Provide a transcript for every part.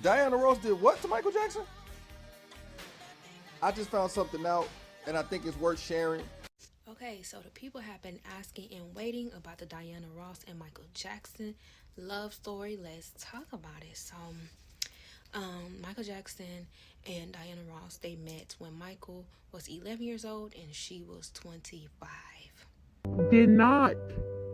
Diana Ross did what to Michael Jackson? I just found something out, and I think it's worth sharing. Okay, so the people have been asking and waiting about the Diana Ross and Michael Jackson love story. Let's talk about it. So, Michael Jackson and Diana Ross, they met when Michael was 11 years old and she was 25. Did not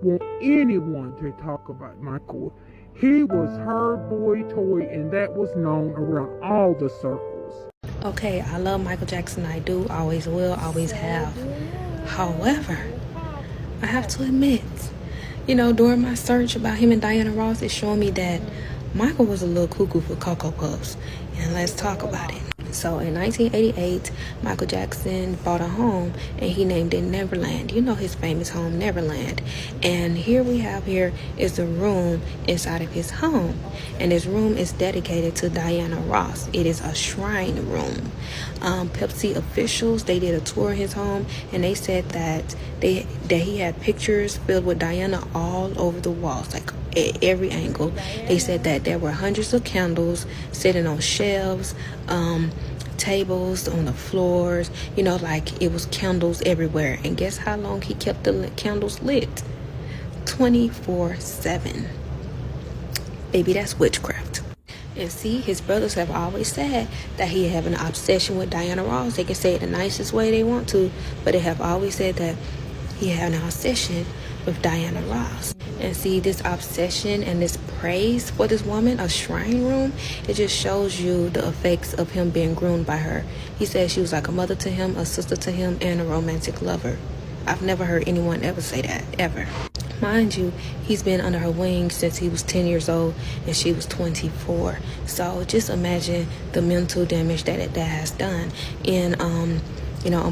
want anyone to talk about Michael. He was her boy toy, and that was known around all the circles. Okay, I love Michael Jackson. I do, always will, always have. However, I have to admit, during my search about him and Diana Ross, it's showing me that Michael was a little cuckoo for Cocoa Puffs. And let's talk about it. So in 1988, Michael Jackson bought a home and he named it Neverland. You know his famous home, Neverland. And here is the room inside of his home. And this room is dedicated to Diana Ross. It is a shrine room. Pepsi officials, they did a tour of his home and they said that he had pictures filled with Diana all over the walls, like at every angle. They said that there were hundreds of candles sitting on shelves, tables on the floors, like it was candles everywhere. And guess how long he kept the candles lit? 24/7. Baby, that's witchcraft. And see, his brothers have always said that he have an obsession with Diana Ross. They can say it the nicest way they want to, but they have always said that he had an obsession with Diana Ross. And see, this obsession and this praise for this woman, a shrine room, it just shows you the effects of him being groomed by her. He said she was like a mother to him, a sister to him, and a romantic lover. I've never heard anyone ever say that, ever. Mind you, he's been under her wing since he was 10 years old and she was 24. So just imagine the mental damage that has done. And on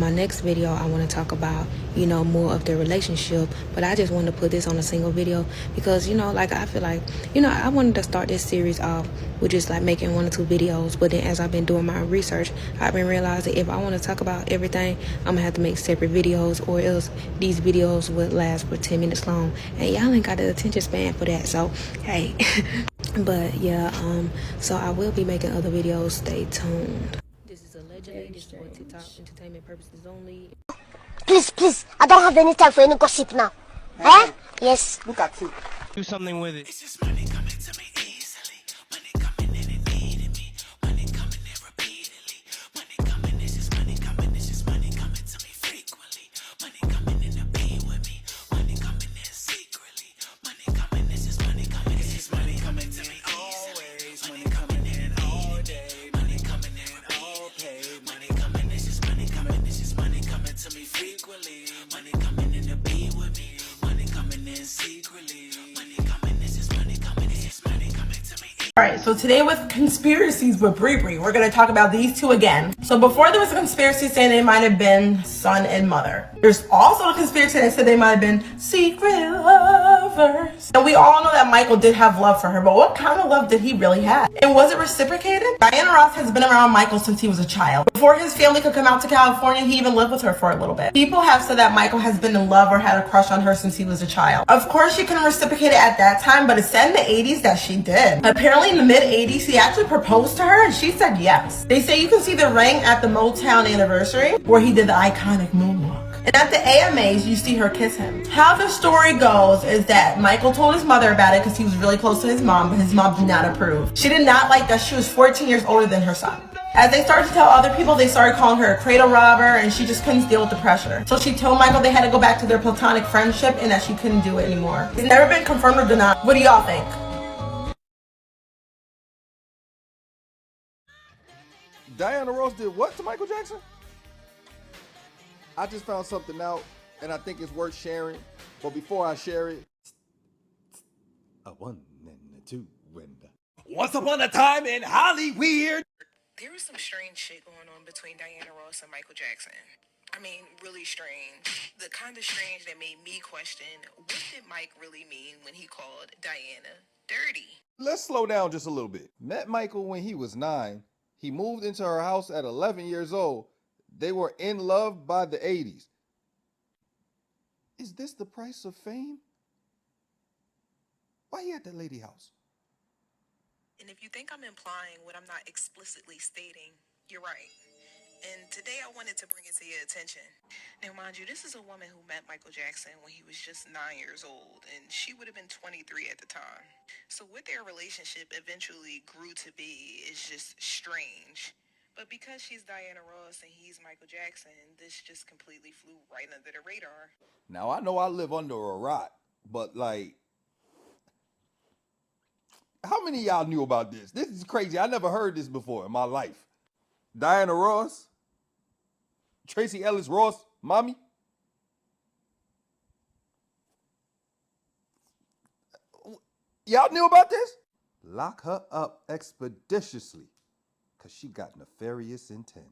my next video, I want to talk about, more of their relationship. But I just wanted to put this on a single video because, I feel like, I wanted to start this series off with just like making 1 or 2 videos. But then as I've been doing my research, I've been realizing if I want to talk about everything, I'm going to have to make separate videos, or else these videos would last for 10 minutes long. And y'all ain't got the attention span for that. So, hey. But yeah, so I will be making other videos. Stay tuned. This is allegedly, this is for TikTok entertainment purposes only. Please, I don't have any time for any gossip now. Huh? Yes. Look at you. Do something with it. It's just money coming to me easily. Money coming in and needing me. Money coming in repeatedly. Money coming, it's just money coming. It's just money coming to me frequently. Money coming in to be with me. Money coming in secretly. Money coming, it's just money coming. It's just money coming to me always. Money coming in all day. Money coming in all pay. Money coming, it's just money coming. It's just money coming to me frequently. Money coming in to be with me. Money coming in secretly. Money coming, it's just money coming. It's just money coming to me. Alright, so today with Conspiracies with Bree, we're going to talk about these two again. So before there was a conspiracy saying they might have been son and mother. There's also a conspiracy that said they might have been secret lovers. And we all know that Michael did have love for her, but what kind of love did he really have? And was it reciprocated? Diana Ross has been around Michael since he was a child. Before his family could come out to California, he even lived with her for a little bit. People have said that Michael has been in love or had a crush on her since he was a child. Of course, she couldn't reciprocate it at that time, but it's said in the 80s that she did. Apparently in the mid-80s, he actually proposed to her and she said yes. They say you can see the ring at the Motown anniversary where he did the iconic moonwalk. And at the AMAs, you see her kiss him. How the story goes is that Michael told his mother about it because he was really close to his mom, but his mom did not approve. She did not like that she was 14 years older than her son. As they started to tell other people, they started calling her a cradle robber, and she just couldn't deal with the pressure. So she told Michael they had to go back to their platonic friendship and that she couldn't do it anymore. It's never been confirmed or denied. What do y'all think? Diana Ross did what to Michael Jackson? I just found something out, and I think it's worth sharing. But before I share it, a 1 and a 2 and Once upon a time in Hollywood. There was some strange shit going on between Diana Ross and Michael Jackson. I mean, really strange. The kind of strange that made me question, what did Mike really mean when he called Diana dirty? let's slow down just a little bit. Met Michael when he was 9. He moved into her house at 11 years old. They were in love by the 80s. Is this the price of fame? Why he at that lady house? And if you think I'm implying what I'm not explicitly stating, you're right. And today I wanted to bring it to your attention. Now, mind you, this is a woman who met Michael Jackson when he was just 9 years old, and she would have been 23 at the time. So what their relationship eventually grew to be is just strange. But because she's Diana Ross and he's Michael Jackson, this just completely flew right under the radar. Now, I know I live under a rock, but like, how many of y'all knew about this? This is crazy. I never heard this before in my life. Diana Ross, Tracy Ellis Ross, mommy. Y'all knew about this? Lock her up expeditiously, because she got nefarious intent.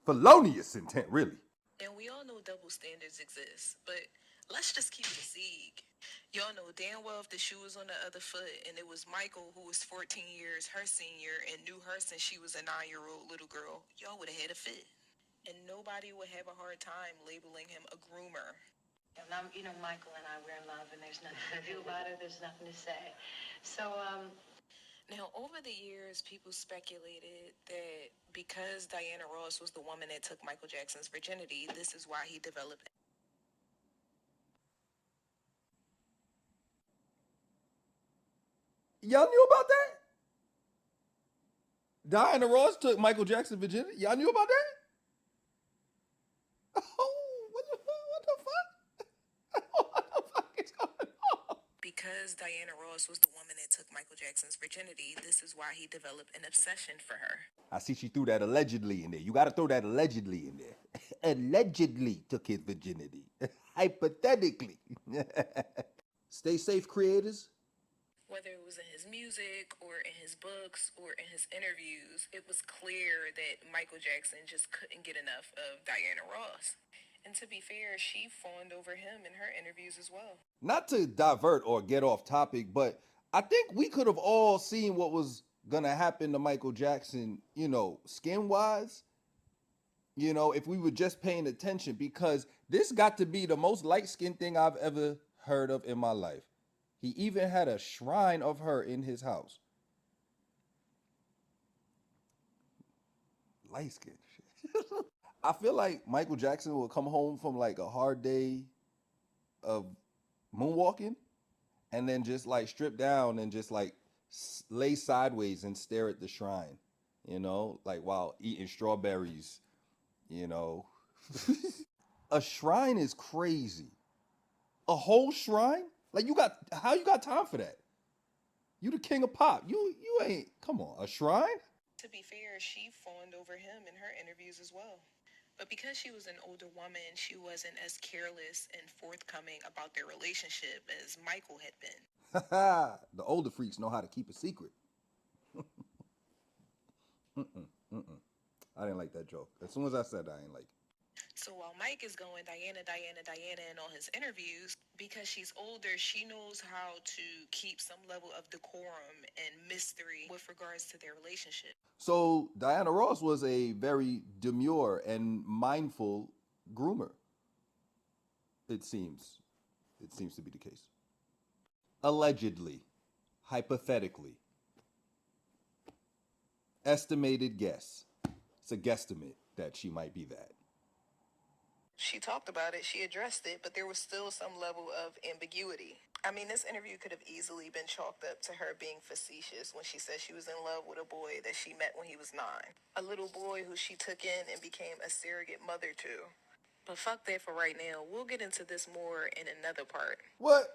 Felonious intent, really. And we all know double standards exist, but let's just keep it a sieg. Y'all know damn well if the shoe was on the other foot and it was Michael, who was 14 years her senior and knew her since she was a 9-year-old little girl, y'all would have had a fit. And nobody would have a hard time labeling him a groomer. And Michael and I, we're in love, and there's nothing to do about it. There's nothing to say. So, Now, over the years, people speculated that because Diana Ross was the woman that took Michael Jackson's virginity, this is why he developed. Y'all knew about that? Diana Ross took Michael Jackson's virginity. Y'all knew about that? Oh, what the fuck? What the fuck is going on? Because Diana Ross was the woman that took Michael Jackson's virginity, this is why he developed an obsession for her. I see she threw that allegedly in there. You got to throw that allegedly in there. Allegedly took his virginity. Hypothetically. Stay safe, creators. Whether it was in his music or in his books or in his interviews, it was clear that Michael Jackson just couldn't get enough of Diana Ross. And to be fair, she fawned over him in her interviews as well. Not to divert or get off topic, but I think we could have all seen what was going to happen to Michael Jackson, skin-wise, if we were just paying attention, because this got to be the most light-skinned thing I've ever heard of in my life. He even had a shrine of her in his house. Light-skinned shit. I feel like Michael Jackson will come home from like a hard day of moonwalking and then just like strip down and just like lay sideways and stare at the shrine, like while eating strawberries, A shrine is crazy. A whole shrine? Like how you got time for that? You the king of pop. You ain't, come on, a shrine? To be fair, she fawned over him in her interviews as well. But because she was an older woman, she wasn't as careless and forthcoming about their relationship as Michael had been. The older freaks know how to keep a secret. I didn't like that joke. As soon as I said I ain't like it. So while Mike is going Diana in all his interviews, because she's older, she knows how to keep some level of decorum and mystery with regards to their relationship. So Diana Ross was a very demure and mindful groomer. It seems to be the case. Allegedly, hypothetically, estimated guess. It's a guesstimate that she might be that. She talked about it, she addressed it, but there was still some level of ambiguity. I mean, this interview could have easily been chalked up to her being facetious when she said she was in love with a boy that she met when he was 9. A little boy who she took in and became a surrogate mother to. But fuck that for right now. We'll get into this more in another part. What?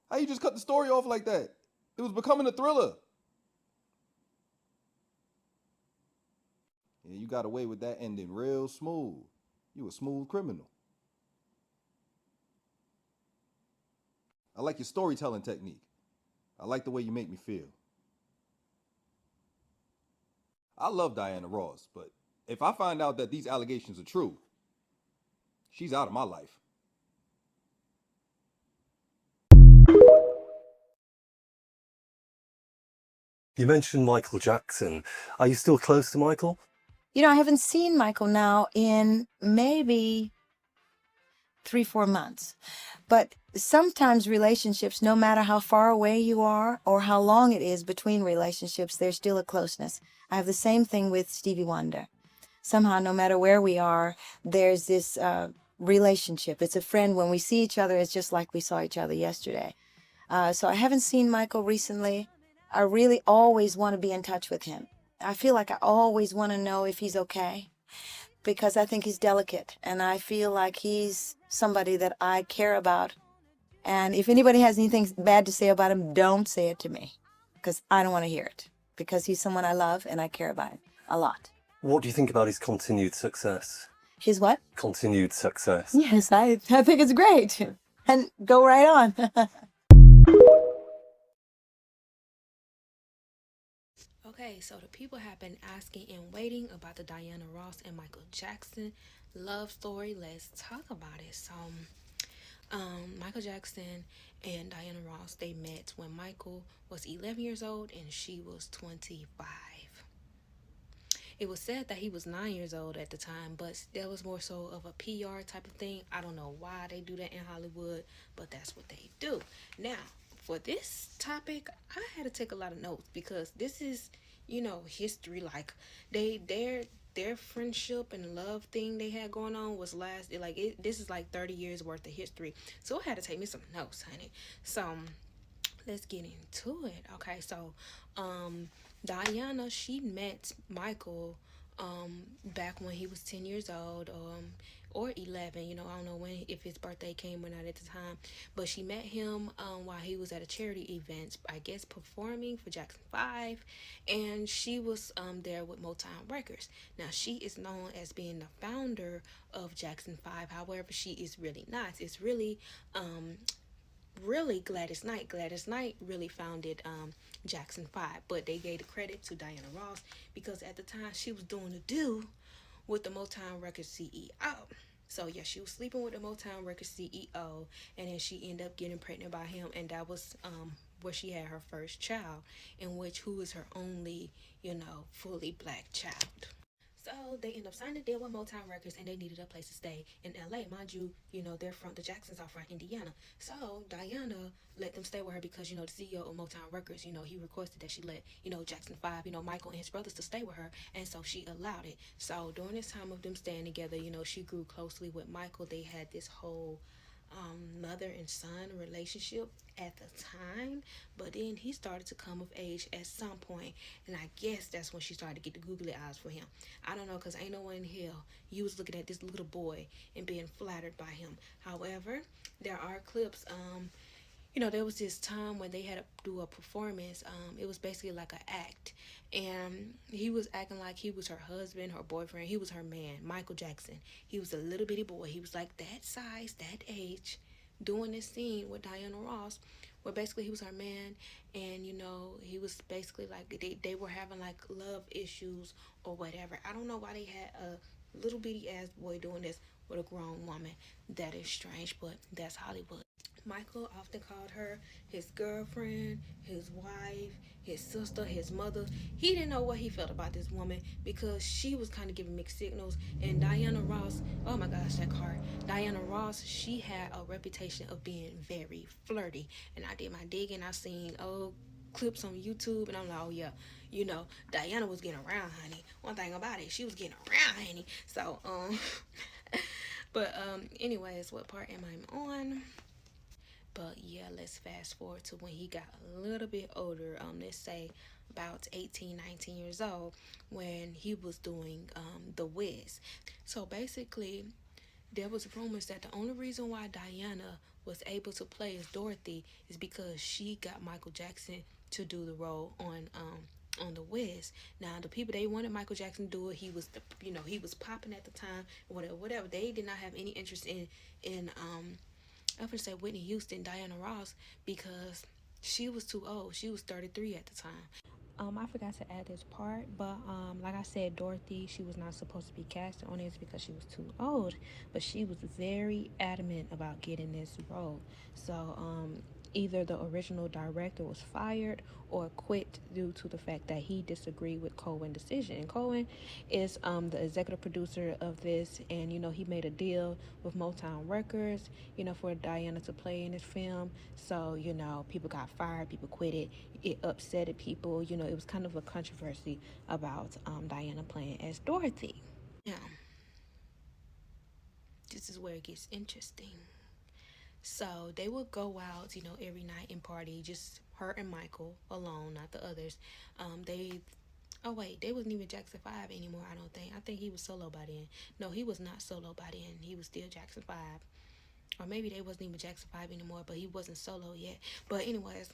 How you just cut the story off like that? It was becoming a thriller. Yeah, you got away with that ending real smooth. You a smooth criminal. I like your storytelling technique. I like the way you make me feel. I love Diana Ross, but if I find out that these allegations are true, she's out of my life. You mentioned Michael Jackson. Are you still close to Michael? I haven't seen Michael now in maybe 3-4 months. But sometimes relationships, no matter how far away you are or how long it is between relationships, there's still a closeness. I have the same thing with Stevie Wonder. Somehow, no matter where we are, there's this relationship. It's a friend. When we see each other, it's just like we saw each other yesterday. So I haven't seen Michael recently. I really always want to be in touch with him. I feel like I always want to know if he's okay, because I think he's delicate, and I feel like he's somebody that I care about. And if anybody has anything bad to say about him, don't say it to me, because I don't want to hear it, because he's someone I love and I care about a lot. What do you think about his continued success? His what? Continued success. Yes, I think it's great. And go right on. Okay, so the people have been asking and waiting about the Diana Ross and Michael Jackson love story. Let's talk about it. So, Michael Jackson and Diana Ross, they met when Michael was 11 years old and she was 25. It was said that he was 9 years old at the time, but that was more so of a PR type of thing. I don't know why they do that in Hollywood, but that's what they do. Now, for this topic, I had to take a lot of notes because this is, history. Like their friendship and love thing they had going on was this is like 30 years worth of history. So I had to take me some notes, honey. So let's get into it. Okay, so Diana, she met Michael back when he was 10 years old, or 11, I don't know if his birthday came or not at the time, but she met him while he was at a charity event, I guess performing for Jackson 5, and she was there with Motown Records. Now, she is known as being the founder of Jackson 5, however, she is really not. It's really Gladys Knight. Gladys Knight really founded Jackson 5, but they gave the credit to Diana Ross because at the time she was doing the do with the Motown Records CEO. So yeah, she was sleeping with the Motown Records CEO, and then she ended up getting pregnant by him, and that was where she had her first child, who is her only, fully black child. So they ended up signing a deal with Motown Records, and they needed a place to stay in LA. Mind you, they're from the Jacksons are from Indiana. So Diana let them stay with her because, the CEO of Motown Records, he requested that she let, Jackson 5, Michael and his brothers to stay with her. And so she allowed it. So during this time of them staying together, she grew closely with Michael. They had this whole mother and son relationship at the time, but then he started to come of age at some point, and I guess that's when she started to get the googly eyes for him. I don't know, because ain't no one in hell you was looking at this little boy and being flattered by him. However, there are clips. There was this time when they had to do a performance. It was basically like an act, and he was acting like he was her husband, her boyfriend. He was her man, Michael Jackson. He was a little bitty boy. He was like that size, that age, doing this scene with Diana Ross, where basically he was her man, and he was basically like they were having like love issues or whatever. I don't know why they had a little bitty ass boy doing this with a grown woman. That is strange, but that's Hollywood. Michael often called her his girlfriend, his wife, his sister, his mother. He didn't know what he felt about this woman because she was kind of giving mixed signals. And Diana Ross, oh my gosh, that card. Diana Ross, she had a reputation of being very flirty. And I did my digging. I seen clips on YouTube, and I'm like, oh yeah, Diana was getting around, honey. One thing about it, she was getting around, honey. So but anyways, what part am I on? But yeah, let's fast forward to when he got a little bit older. Let's say about 18, 19 years old, when he was doing The Wiz. So basically, there was rumors that the only reason why Diana was able to play as Dorothy is because she got Michael Jackson to do the role on The Wiz. Now the people, they wanted Michael Jackson to do it. He was he was popping at the time, whatever. They did not have any interest in I'm gonna say Whitney Houston, Diana Ross, because she was too old. She was 33 at the time. I forgot to add this part, but like I said, Dorothy, she was not supposed to be cast on this because she was too old, but she was very adamant about getting this role. So either the original director was fired or quit due to the fact that he disagreed with Cohen's decision. And Cohen is the executive producer of this, and he made a deal with Motown Records, for Diana to play in this film. So people got fired, people quit it. It upsetted people. It was kind of a controversy about Diana playing as Dorothy. Now, this is where it gets interesting. So they would go out, every night and party, just her and Michael alone, not the others. They wasn't even Jackson 5 anymore, I don't think. I think he was solo by then. No, he was not solo by then. He was still Jackson 5. Or maybe they wasn't even Jackson 5 anymore, but he wasn't solo yet. But anyways,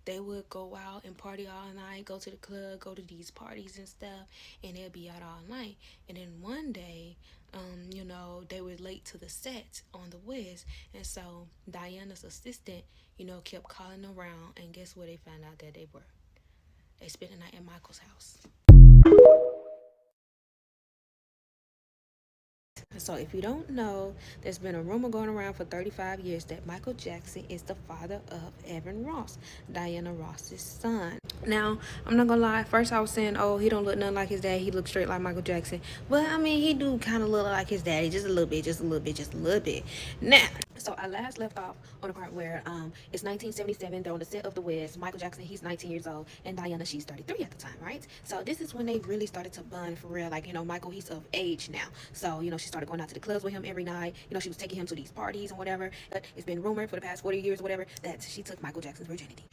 they would go out and party all night, go to the club, go to these parties and stuff, and they'll be out all night. And then one day, they were late to the set on the Wiz, and so Diana's assistant, kept calling around, and guess where they found out that they were? They spent the night at Michael's house. So if you don't know, there's been a rumor going around for 35 years that Michael Jackson is the father of Evan Ross, Diana Ross's son. Now, I'm not gonna lie, first I was saying, oh, he don't look nothing like his dad, he looks straight like Michael Jackson. But I mean, he do kind of look like his daddy, just a little bit. Now, so I last left off on the part where it's 1977, they're on the set of The Wiz. Michael Jackson, he's 19 years old, and Diana, she's 33 at the time, right? So this is when they really started to bond for real. Like, Michael, he's of age now. So, she started going out to the clubs with him every night. She was taking him to these parties and whatever. But it's been rumored for the past 40 years or whatever that she took Michael Jackson's virginity.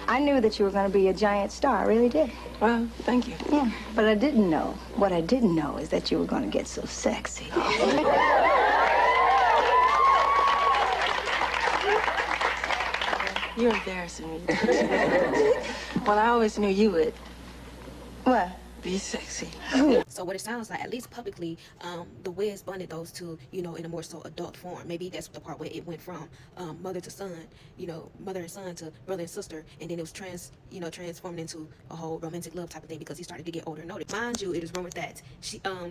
I knew that you were going to be a giant star. I really did. Well, thank you. Yeah, but I didn't know. What I didn't know is that you were going to get so sexy. You're embarrassing me. Well, I always knew you would. What? Be sexy. So what it sounds like, at least publicly, the Wiz bonded those two, in a more so adult form. Maybe that's the part where it went from mother to son, mother and son to brother and sister, and then it was transformed into a whole romantic love type of thing because he started to get older and older. Mind you, it is rumored that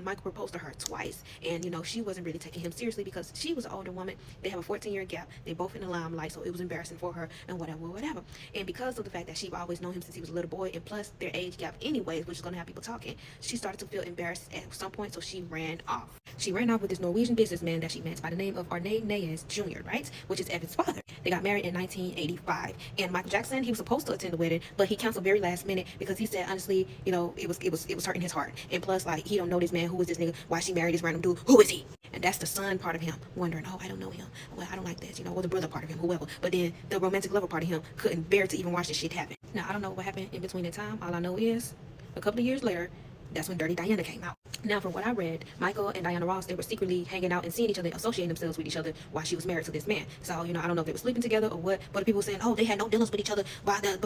Michael proposed to her twice, and she wasn't really taking him seriously because she was an older woman. They have a 14-year gap. They both in the limelight, so it was embarrassing for her and whatever. And because of the fact that she've always known him since he was a little boy, and plus their age gap anyways, which is gonna have people talking, she started to feel embarrassed at some point, so she ran off. She ran off with this Norwegian businessman that she met by the name of Arne Nayes Jr., right? Which is Evan's father. They got married in 1985. And Michael Jackson, he was supposed to attend the wedding, but he canceled very last minute because he said, honestly, it was hurting his heart. And plus, like, he don't know this man. Who is this nigga? Why she married this random dude? Who is he? And that's the son part of him, wondering, oh, I don't know him. Well, I don't like this, or the brother part of him, whoever. But then the romantic lover part of him couldn't bear to even watch this shit happen. Now, I don't know what happened in between the time. All I know is a couple of years later, that's when Dirty Diana came out. Now, from what I read, Michael and Diana Ross, they were secretly hanging out and seeing each other, associating themselves with each other while she was married to this man. So, I don't know if they were sleeping together or what, but people were saying, oh, they had no dealings with each other.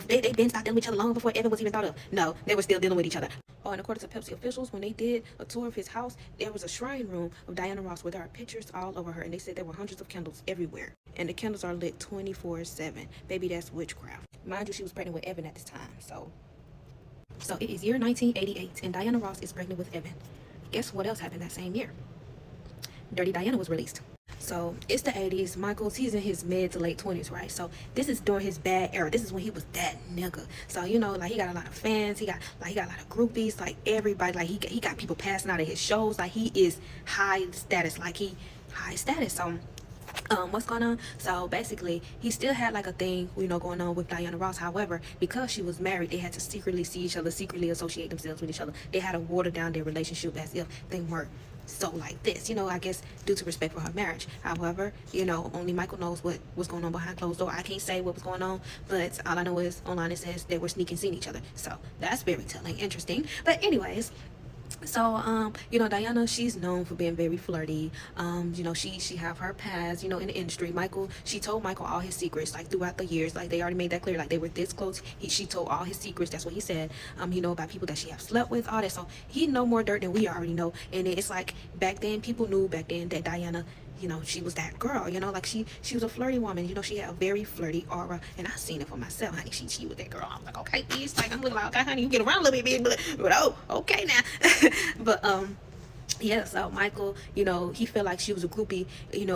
They'd been stopped dealing with each other long before Evan was even thought of. No, they were still dealing with each other. Oh, and according to Pepsi officials, when they did a tour of his house, there was a shrine room of Diana Ross where there are pictures all over her, and they said there were hundreds of candles everywhere. And the candles are lit 24/7. Baby, that's witchcraft. Mind you, she was pregnant with Evan at this time, So it is year 1988, and Diana Ross is pregnant with Evan. Guess what else happened that same year? Dirty Diana was released. So it's the 80s. Michael's, he's in his mid to late 20s, right? So this is during his bad era. This is when he was that nigga. So, like, he got a lot of fans. He got a lot of groupies. Like, everybody, like, he got people passing out at his shows. Like, he is high status. So what's going on? So basically, he still had like a thing, going on with Diana Ross. However, because she was married, they had to secretly see each other, secretly associate themselves with each other. They had to water down their relationship as if they weren't so like this, I guess due to respect for her marriage. However, only Michael knows what was going on behind closed door. I can't say what was going on, but all I know is online it says they were sneaking seeing each other. So that's very telling, interesting. But anyways, so Diana, she's known for being very flirty. She have her past, in the industry. Michael, she told Michael all his secrets, like, throughout the years. Like, they already made that clear, like, they were this close. She told all his secrets. That's what he said. About people that she have slept with, all that. So he know more dirt than we already know. And it's like, back then, people knew back then that Diana, she was that girl, like she was a flirty woman. She had a very flirty aura, and I seen it for myself, honey. She was that girl. I'm like, okay, bitch, like, I'm looking like, okay, honey, you get around a little bit, but oh, okay now. But Yeah, so Michael, he felt like she was a groupie,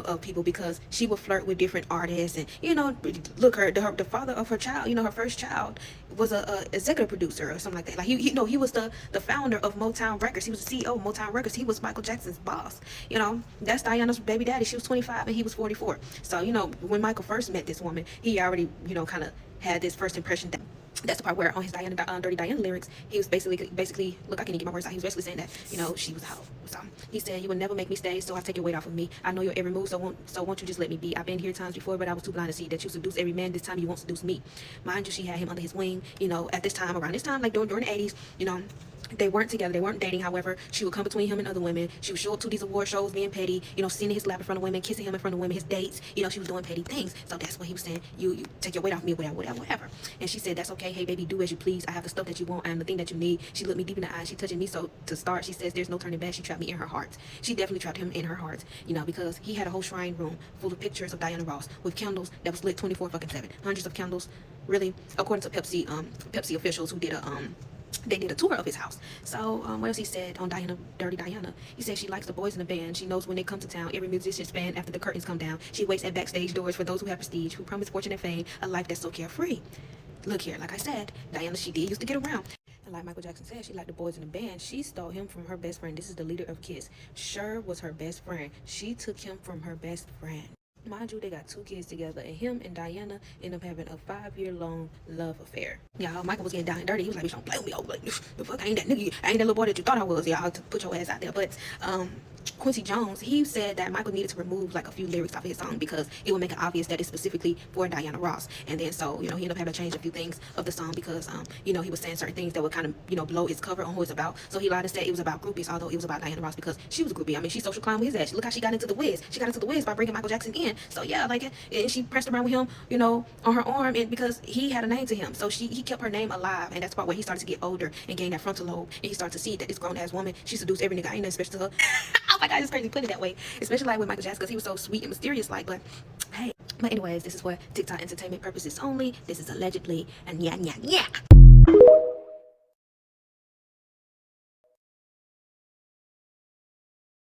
of people because she would flirt with different artists, and look, the father of her child, her first child, was a executive producer or something like that. Like he was the founder of Motown Records. He was the CEO of Motown Records. He was Michael Jackson's boss. That's Diana's baby daddy. She was 25 and he was 44. So when Michael first met this woman, he already kind of had this first impression that. That's the part where on his Dirty Diana lyrics, he was basically, look, I can't even get my words out. He was basically saying that, she was a hoe. So he said, you would never make me stay, so I take your weight off of me. I know your every move, so won't you just let me be? I've been here times before, but I was too blind to see that you seduce every man. This time you won't seduce me. Mind you, she had him under his wing, at this time, around this time, like during the 80s, they weren't together. They weren't dating. However, she would come between him and other women. She would show up to these award shows being petty, sitting in his lap in front of women, kissing him in front of women, his dates. She was doing petty things. So that's what he was saying. You take your weight off me, whatever. And she said, that's okay. Hey, baby, do as you please. I have the stuff that you want. I am the thing that you need. She looked me deep in the eyes. She touching me. So to start, she says, there's no turning back. She trapped me in her heart. She definitely trapped him in her heart, because he had a whole shrine room full of pictures of Diana Ross with candles that was lit 24/7. Hundreds of candles, really, according to Pepsi officials who did they did a tour of his house. So what else he said on Dirty Diana? He said she likes the boys in the band. She knows when they come to town, every musician's band after the curtains come down. She waits at backstage doors for those who have prestige, who promise fortune and fame, a life that's so carefree. Look here, like I said, Diana, she did used to get around. And like Michael Jackson said, she liked the boys in the band. She stole him from her best friend. This is the leader of Kiss. Cher was her best friend. She took him from her best friend. Mind you, they got 2 kids together, and him and Diana ended up having a 5-year-long love affair. Y'all, Michael was getting down and dirty. He was like, bitch, don't play with me. Like, the fuck, I ain't that nigga. I ain't that little boy that you thought I was. Y'all, to put your ass out there. But Quincy Jones, he said that Michael needed to remove like a few lyrics off of his song because it would make it obvious that it's specifically for Diana Ross. And then so, he ended up having to change a few things of the song because, he was saying certain things that would kind of, blow its cover on who it's about. So he lied and said it was about groupies, although it was about Diana Ross because she was a groupie. I mean, she social climbed with his ass. Look how she got into the Wiz. She got into the Wiz by bringing Michael Jackson in. So yeah, like, and she pressed around with him, on her arm, and because he had a name to him. So he kept her name alive. And that's the part where he started to get older and gain that frontal lobe. And he started to see that this grown ass woman, she seduced every nigga. I ain't nothing special to her. Oh my God, it's crazy put it that way. Especially like with Michael Jackson because he was so sweet and mysterious like, but hey. But anyways, this is for TikTok entertainment purposes only. This is allegedly, and yeah.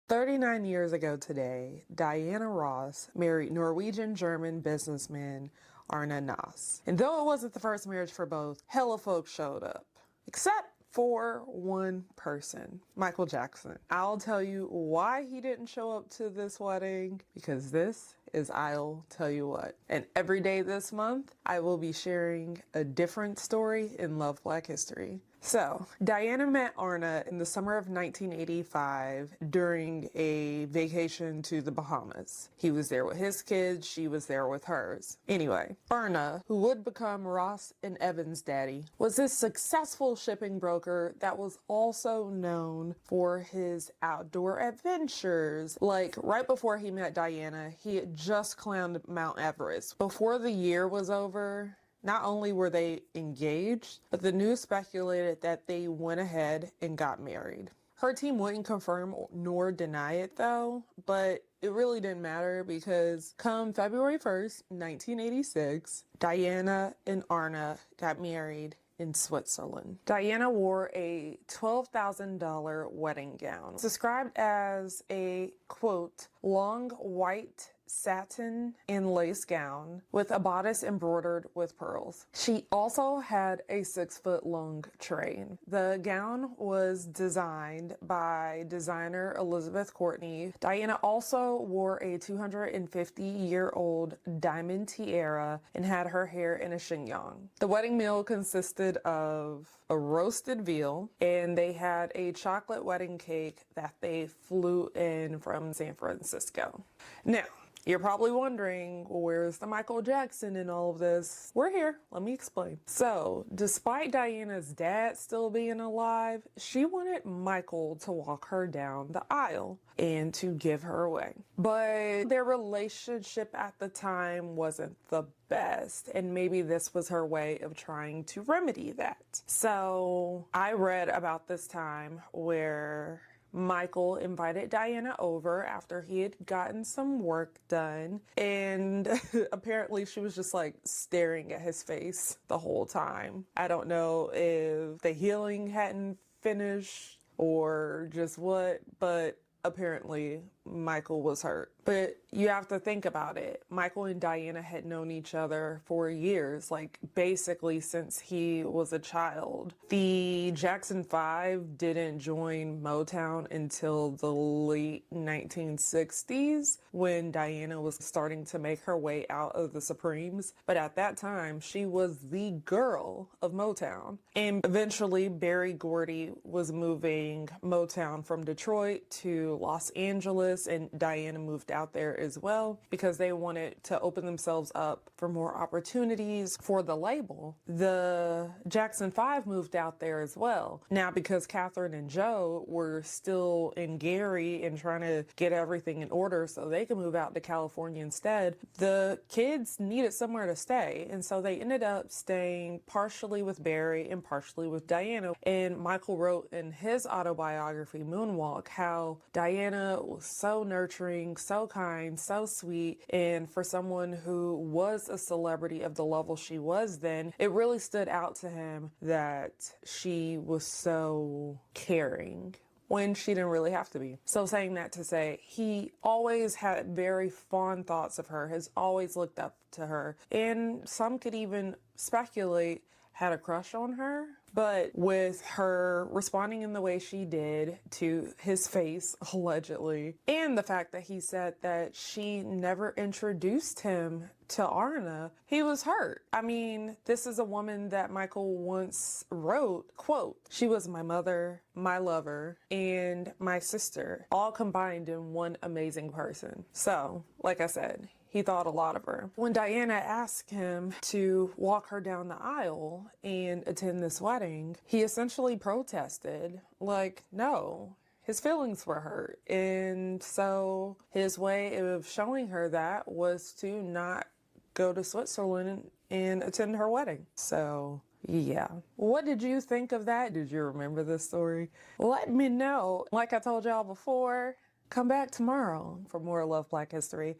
39 years ago today, Diana Ross married Norwegian-German businessman Arne Naas. And though it wasn't the first marriage for both, hella folks showed up. Except for one person, Michael Jackson. I'll tell you why he didn't show up to this wedding, because this is I'll Tell You What. And every day this month, I will be sharing a different story in Love Black History. So, Diana met Arne in the summer of 1985 during a vacation to the Bahamas. He was there with his kids, she was there with hers. Anyway, Arne, who would become Ross and Evan's daddy, was this successful shipping broker that was also known for his outdoor adventures. Like, right before he met Diana, he had just climbed Mount Everest. Before the year was over, not only were they engaged, but the news speculated that they went ahead and got married. Her team wouldn't confirm nor deny it though, but it really didn't matter because come February 1st, 1986, Diana and Arne got married in Switzerland. Diana wore a $12,000 wedding gown, described as a, quote, long white satin and lace gown with a bodice embroidered with pearls. She also had a 6-foot-long train. The gown was designed by designer Elizabeth Courtney. Diana also wore a 250-year-old diamond tiara and had her hair in a chignon. The wedding meal consisted of a roasted veal, and they had a chocolate wedding cake that they flew in from San Francisco. Now, you're probably wondering, where's the Michael Jackson in all of this? We're here. Let me explain. So, despite Diana's dad still being alive, she wanted Michael to walk her down the aisle and to give her away. But their relationship at the time wasn't the best, and maybe this was her way of trying to remedy that. So, I read about this time where Michael invited Diana over after he had gotten some work done, and apparently she was just like staring at his face the whole time. I don't know if the healing hadn't finished or just what, but apparently Michael was hurt. But you have to think about it. Michael and Diana had known each other for years, like basically since he was a child. The Jackson 5 didn't join Motown until the late 1960s when Diana was starting to make her way out of the Supremes. But at that time, she was the girl of Motown. And eventually, Berry Gordy was moving Motown from Detroit to Los Angeles, and Diana moved out there as well because they wanted to open themselves up for more opportunities for the label. The Jackson 5 moved out there as well. Now, because Catherine and Joe were still in Gary and trying to get everything in order so they could move out to California instead, the kids needed somewhere to stay. And so they ended up staying partially with Barry and partially with Diana. And Michael wrote in his autobiography, Moonwalk, how Diana was so nurturing, so kind, so sweet. And for someone who was a celebrity of the level she was then, it really stood out to him that she was so caring when she didn't really have to be. So saying that to say, he always had very fond thoughts of her, has always looked up to her, and some could even speculate had a crush on her. But with her responding in the way she did to his face, allegedly, and the fact that he said that she never introduced him to Arna, he was hurt. I mean, this is a woman that Michael once wrote, quote, "She was my mother, my lover, and my sister, all combined in one amazing person." So, like I said, he thought a lot of her. When Diana asked him to walk her down the aisle and attend this wedding, he essentially protested, like, no. His feelings were hurt. And so his way of showing her that was to not go to Switzerland and attend her wedding. So, yeah. What did you think of that? Did you remember this story? Let me know. Like I told y'all before, come back tomorrow for more Love Black History.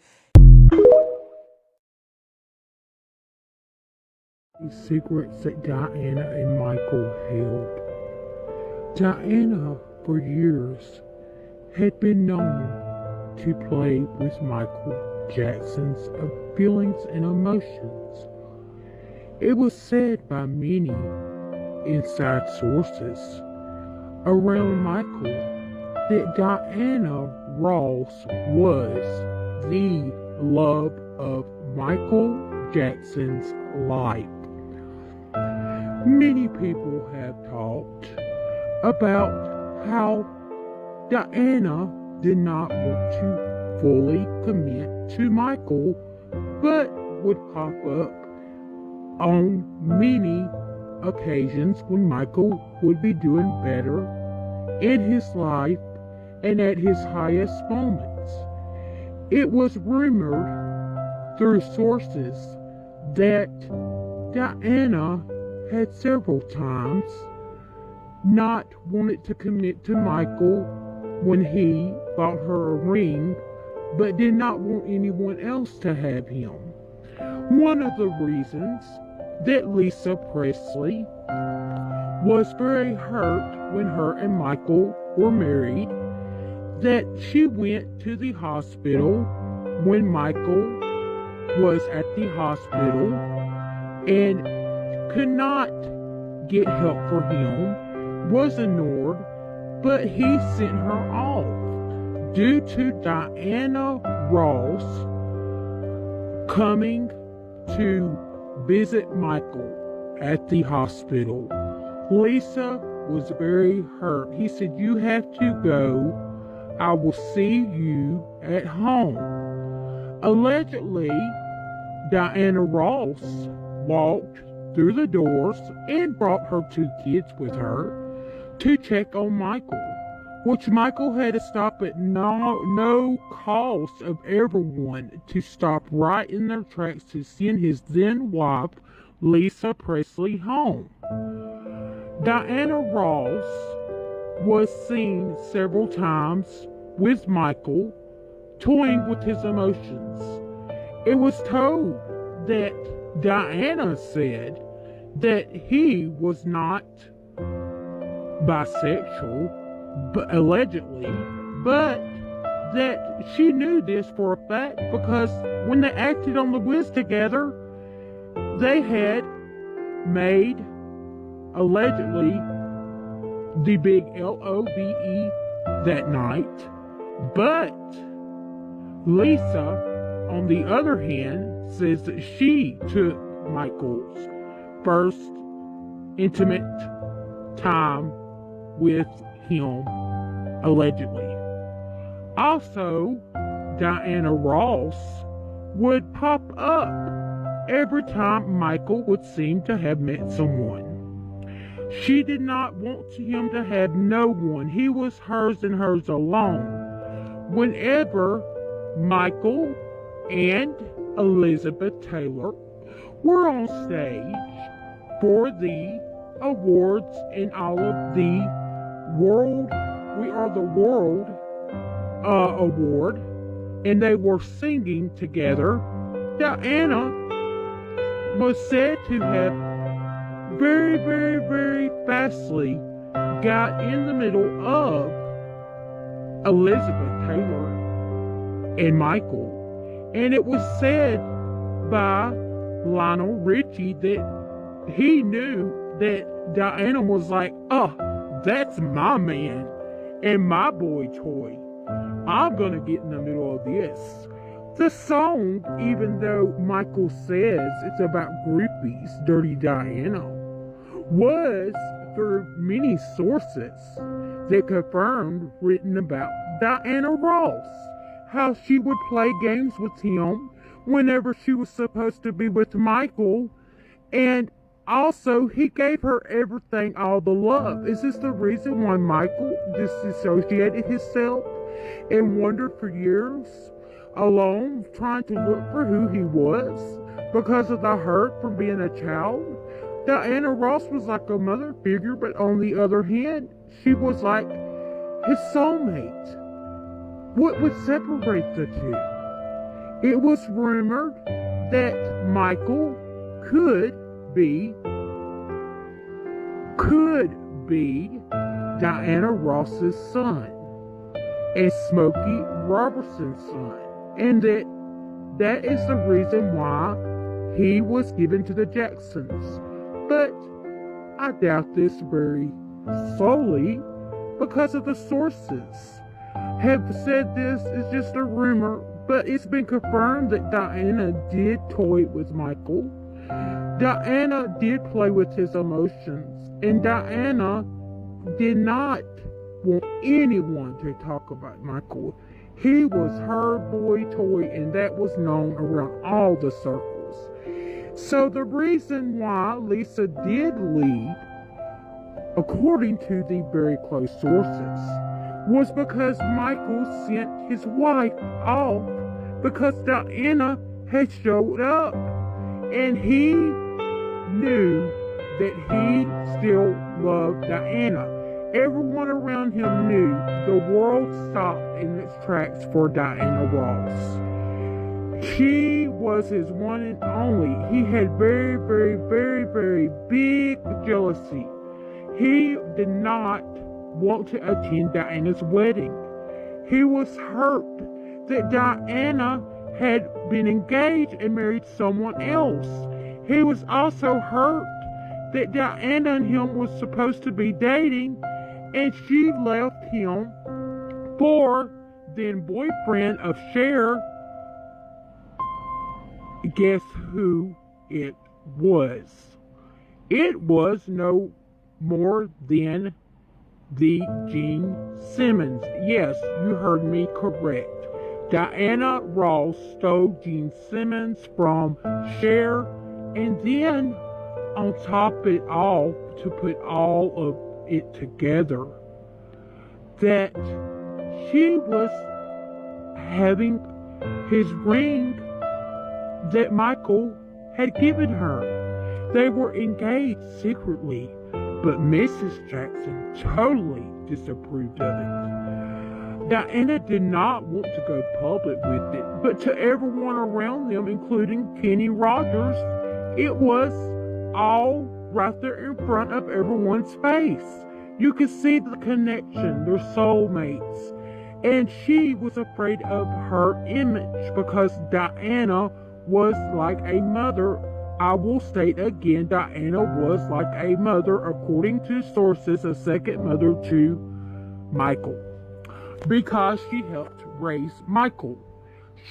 The secrets that Diana and Michael held. Diana, for years, had been known to play with Michael Jackson's feelings and emotions. It was said by many inside sources around Michael that Diana Ross was the love of Michael Jackson's life. Many people have talked about how Diana did not want to fully commit to Michael, but would pop up on many occasions when Michael would be doing better in his life and at his highest moments. It was rumored through sources that Diana had several times not wanted to commit to Michael when he bought her a ring, but did not want anyone else to have him. One of the reasons that Lisa Presley was very hurt when her and Michael were married, that she went to the hospital when Michael was at the hospital and could not get help for him, was ignored, but he sent her off due to Diana Ross coming to visit Michael at the hospital. Lisa was very hurt. He said, "You have to go. I will see you at home." Allegedly, Diana Ross walked through the doors and brought her 2 kids with her to check on Michael, which Michael had to stop at no cost of everyone to stop right in their tracks to send his then wife, Lisa Presley, home. Diana Ross was seen several times with Michael, toying with his emotions. It was told that Diana said that he was not bisexual, but allegedly, but that she knew this for a fact because when they acted on The Wiz together, they had made, allegedly, the big LOVE that night. But Lisa, on the other hand, says that she took Michael's first intimate time with him, allegedly. Also, Diana Ross would pop up every time Michael would seem to have met someone. She did not want him to have no one. He was hers and hers alone. Whenever Michael and Elizabeth Taylor were on stage for the awards and all of the World, We Are the World award, and they were singing together, Diana was said to have very, very, very fastly got in the middle of Elizabeth Taylor and Michael. And it was said by Lionel Richie that he knew that Diana was like, oh, that's my man and my boy toy. I'm gonna get in the middle of this. The song, even though Michael says it's about groupies, Dirty Diana, was, through many sources that confirmed, written about Diana Ross. How she would play games with him whenever she was supposed to be with Michael. And also, he gave her everything, all the love. Is this the reason why Michael disassociated himself and wandered for years alone, trying to look for who he was because of the hurt from being a child? Diana Ross was like a mother figure, but on the other hand, she was like his soulmate. What would separate the two? It was rumored that Michael could be Diana Ross's son and Smokey Robertson's son, and that is the reason why he was given to the Jacksons. But I doubt this very solely because of the sources have said this is just a rumor, but it's been confirmed that Diana did toy with Michael. Diana did play with his emotions, and Diana did not want anyone to talk about Michael. He was her boy toy, and that was known around all the circles. So the reason why Lisa did leave, according to the very close sources, was because Michael sent his wife off because Diana had showed up, and he knew that he still loved Diana. Everyone around him knew the world stopped in its tracks for Diana Ross. She was his one and only. He had very, very, very, very big jealousy. He did not want to attend Diana's wedding. He was hurt that Diana had been engaged and married someone else. He was also hurt that Diana and him was supposed to be dating, and she left him for then boyfriend of Cher. Guess who it was? It was no more than the Gene Simmons. Yes, you heard me correct. Diana Ross stole Gene Simmons from Cher, and then on top of it all, to put all of it together, that she was having his ring that Michael had given her. They were engaged secretly, but Mrs. Jackson totally disapproved of it. Diana did not want to go public with it, but to everyone around them, including Kenny Rogers, it was all right there in front of everyone's face. You could see the connection, their soulmates. and she was afraid of her image because Diana was like a mother. I will state again, Diana was like a mother, according to sources, a second mother to Michael, because she helped raise Michael.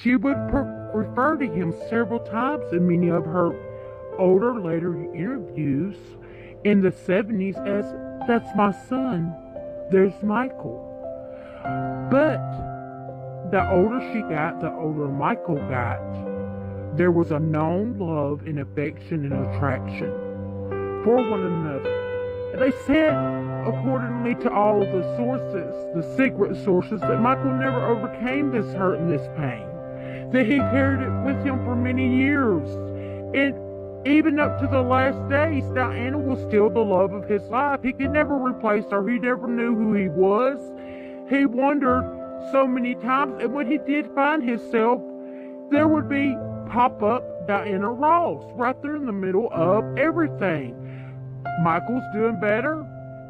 She would refer to him several times in many of her older later interviews in the 70s as, "That's my son, there's Michael." But the older she got, the older Michael got, there was a known love and affection and attraction for one another. And they said, accordingly to all of the sources, the secret sources, that Michael never overcame this hurt and this pain, that he carried it with him for many years. And even up to the last days, Diana was still the love of his life. He could never replace her. He never knew who he was. He wondered so many times, and when he did find himself, there would be pop-up Diana Ross right there in the middle of everything. Michael's doing better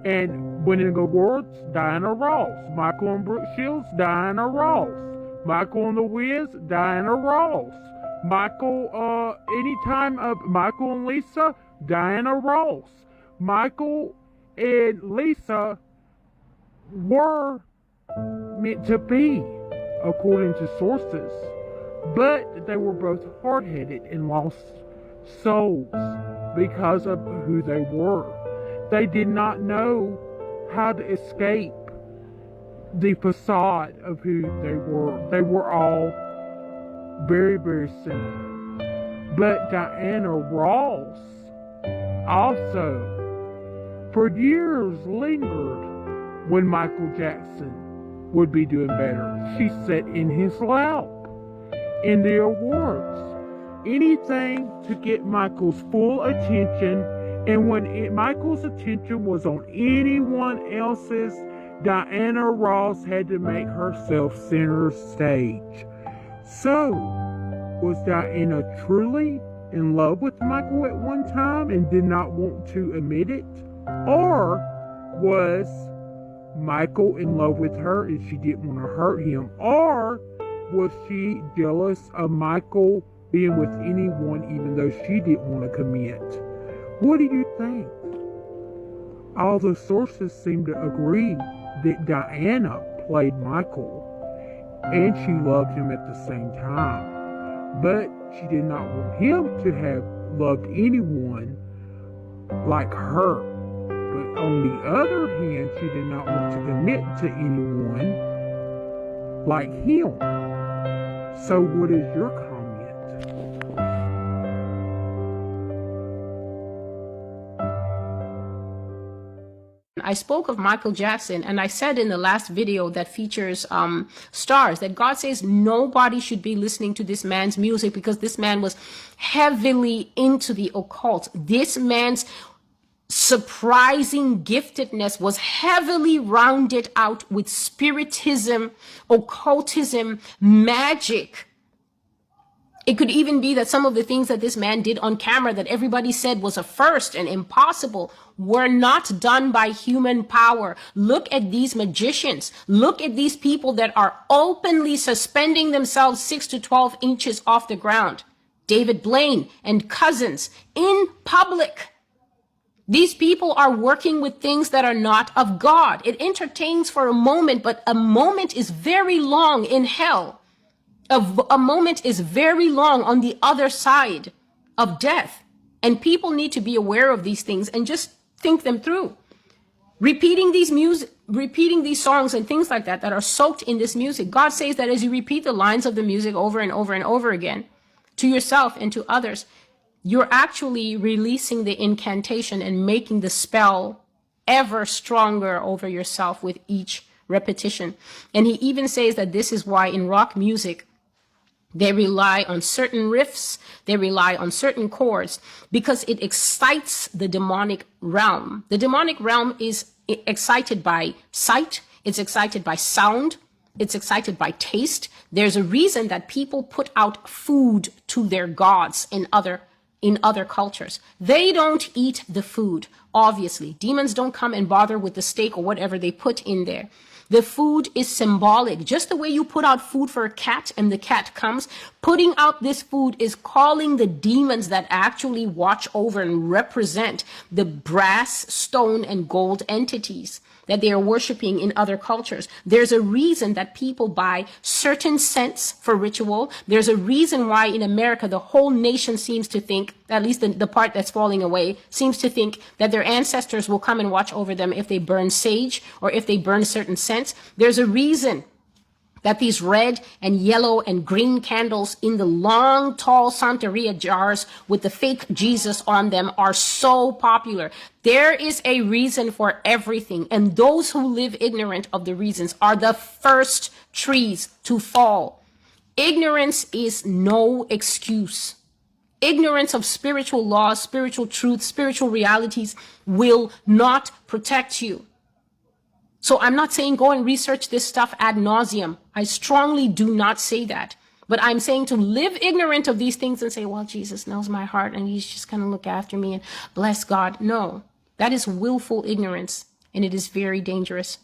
and winning awards, Diana Ross. Michael and Brooke Shields, Diana Ross. Michael and the Wiz, Diana Ross. Michael, anytime of Michael and Lisa, Diana Ross. Michael and Lisa were meant to be, according to sources. But they were both hard-headed and lost souls because of who they were. They did not know how to escape the facade of who they were. They were all very, very similar. But Diana Ross also, for years, lingered when Michael Jackson would be doing better. She sat in his lap in the awards. Anything to get Michael's full attention, and when Michael's attention was on anyone else's, Diana Ross had to make herself center stage. So, was Diana truly in love with Michael at one time and did not want to admit it? Or was Michael in love with her and she didn't want to hurt him? Or was she jealous of Michael being with anyone even though she didn't want to commit? What do you think? All the sources seem to agree that Diana played Michael and she loved him at the same time. But she did not want him to have loved anyone like her. But on the other hand, she did not want to commit to anyone like him. So what is your comment? I spoke of Michael Jackson, and I said in the last video that features stars that God says nobody should be listening to this man's music because this man was heavily into the occult. This man's surprising giftedness was heavily rounded out with spiritism, occultism, magic. It could even be that some of the things that this man did on camera that everybody said was a first and impossible were not done by human power. Look at these magicians. Look at these people that are openly suspending themselves 6 to 12 inches off the ground. David Blaine and cousins in public. These people are working with things that are not of God. It entertains for a moment, but a moment is very long in hell. A moment is very long on the other side of death. And people need to be aware of these things and just think them through. Repeating these songs and things like that are soaked in this music. God says that as you repeat the lines of the music over and over and over again to yourself and to others, you're actually releasing the incantation and making the spell ever stronger over yourself with each repetition. And he even says that this is why in rock music, they rely on certain riffs, they rely on certain chords, because it excites the demonic realm. The demonic realm is excited by sight, it's excited by sound, it's excited by taste. There's a reason that people put out food to their gods in other cultures. They don't eat the food, obviously. Demons don't come and bother with the steak or whatever they put in there. The food is symbolic. Just the way you put out food for a cat and the cat comes, putting out this food is calling the demons that actually watch over and represent the brass, stone, and gold entities that they are worshiping in other cultures. There's a reason that people buy certain scents for ritual. There's a reason why in America, the whole nation seems to think, at least the part that's falling away, seems to think that their ancestors will come and watch over them if they burn sage or if they burn certain scents. There's a reason that these red and yellow and green candles in the long, tall Santeria jars with the fake Jesus on them are so popular. There is a reason for everything, and those who live ignorant of the reasons are the first trees to fall. Ignorance is no excuse. Ignorance of spiritual laws, spiritual truth, spiritual realities will not protect you. So I'm not saying go and research this stuff ad nauseum. I strongly do not say that. But I'm saying to live ignorant of these things and say, well, Jesus knows my heart and he's just going to look after me and bless God. No, that is willful ignorance. And it is very dangerous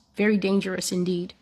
indeed.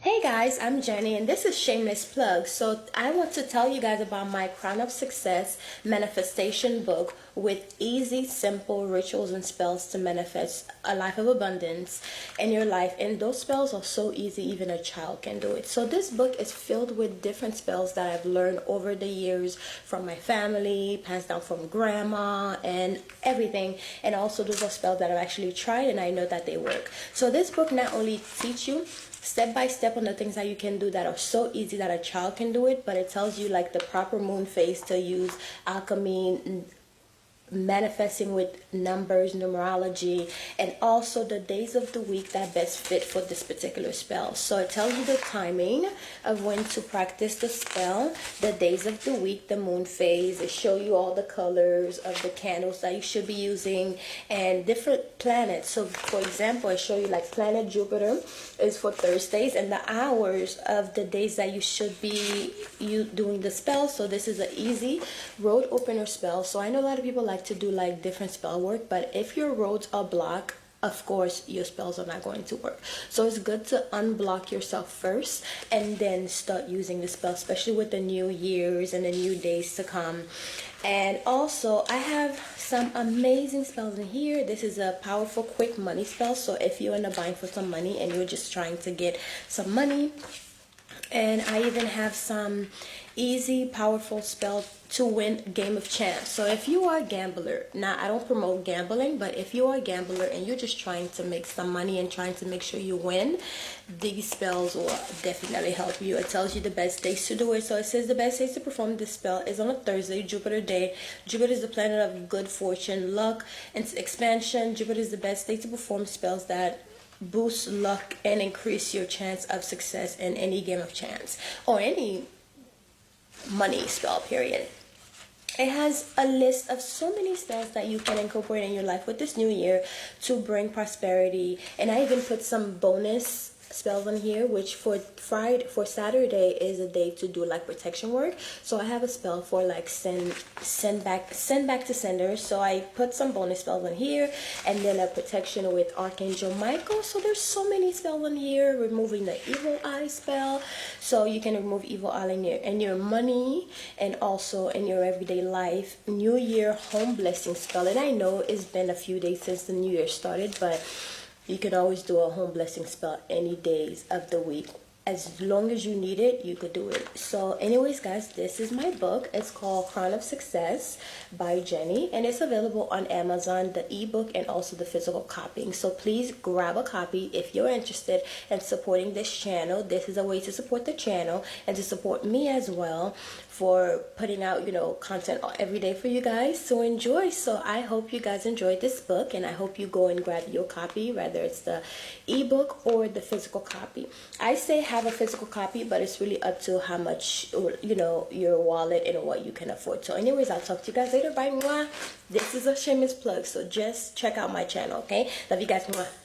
Hey guys, I'm Jenny and this is Shameless Plug. So I want to tell you guys about my Crown of Success manifestation book with easy, simple rituals and spells to manifest a life of abundance in your life. And those spells are so easy, even a child can do it. So this book is filled with different spells that I've learned over the years from my family, passed down from grandma and everything. And also those are spells that I've actually tried and I know that they work. So this book not only teaches you step by step on the things that you can do that are so easy that a child can do it, but it tells you like the proper moon phase to use, alchemy, manifesting with numbers, numerology, and also the days of the week that best fit for this particular spell. So it tells you the timing of when to practice the spell, the days of the week, the moon phase. It shows you all the colors of the candles that you should be using and different planets. So for example, I show you like planet Jupiter is for Thursdays and the hours of the days that you should be doing the spell. So this is an easy road opener spell. So I know a lot of people like to do like different spell work, but if your roads are blocked, of course your spells are not going to work. So it's good to unblock yourself first and then start using the spell, especially with the new years and the new days to come. And also I have some amazing spells in here. This is a powerful quick money spell. So if you're in a bind for some money and you're just trying to get some money, and I even have some easy powerful spell to win game of chance. So if you are a gambler, now I don't promote gambling, but if you are a gambler and you're just trying to make some money and trying to make sure you win, these spells will definitely help you. It tells you the best days to do it. So it says the best days to perform this spell is on a Thursday, Jupiter day. Jupiter is the planet of good fortune, luck, and expansion. Jupiter is the best day to perform spells that boost luck and increase your chance of success in any game of chance or any money spell, period. It has a list of so many spells that you can incorporate in your life with this new year to bring prosperity. And I even put some bonus spells on here, which for Saturday is a day to do like protection work. So I have a spell for like send back to senders. So I put some bonus spells on here, and then a protection with Archangel Michael. So there's so many spells on here. Removing the evil eye spell, so you can remove evil eye in your money and also in your everyday life. New Year home blessing spell, and I know it's been a few days since the new year started, but you can always do a home blessing spell any days of the week. As long as you need it, you could do it. So anyways, guys, this is my book. It's called Crown of Success by Jenny, and it's available on Amazon, the ebook and also the physical copy. So please grab a copy if you're interested in supporting this channel. This is a way to support the channel and to support me as well for putting out, content every day for you guys. So enjoy. So I hope you guys enjoyed this book, and I hope you go and grab your copy, whether it's the ebook or the physical copy. I say have a physical copy, but it's really up to how much, your wallet and what you can afford. So anyways, I'll talk to you guys later. Bye. Mwah. This is a shameless plug, so just check out my channel, okay? Love you guys. Mwah.